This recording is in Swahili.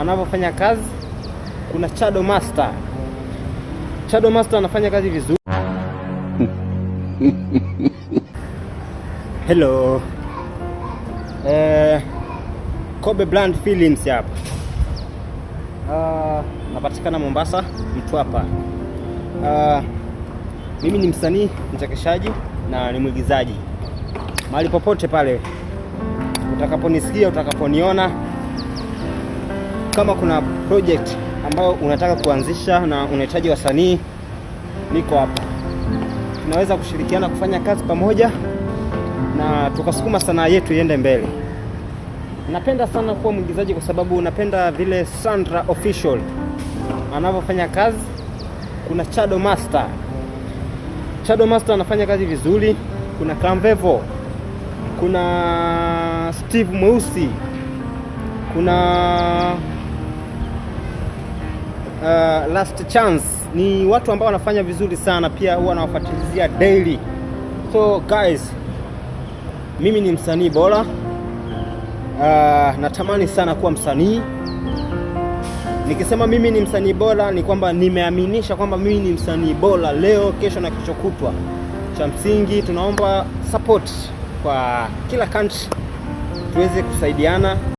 anavyofanya kazi. Kuna Shadow Master. Shadow Master anafanya kazi vizuri. Hello. Kobe Brand Films hapa. Napatikana Mombasa, Mtwapa. Mimi ni msanii, mchekeshaji na ni mwigizaji. Mahali popote pale utakaponisikia, utakaponiona, kama kuna project ambayo unataka kuanzisha na unahitaji wasanii, niko hapa. Tunaweza kushirikiana kufanya kazi pamoja na tukasukuma sanaa yetu iende mbele. Napenda sana kuwa mwigizaji kwa sababu napenda vile Sandra Official anavyofanya kazi. Kuna Shadow Master. Shadow Master anafanya kazi vizuri. Kuna Clamvevo. Kuna Steve Mweusi. Kuna Last Chance. Ni watu ambao wanafanya vizuri sana, pia huwa nawafuatilizia daily. So guys, mimi ni msanii bora. Natamani sana kuwa msanii. Nikisema mimi ni msanii bora ni kwamba nimeaminisha kwamba mimi ni msanii bora leo, kesho na kesho kutwa. Cha msingi tunaomba support kwa kila country tuweze kusaidiana.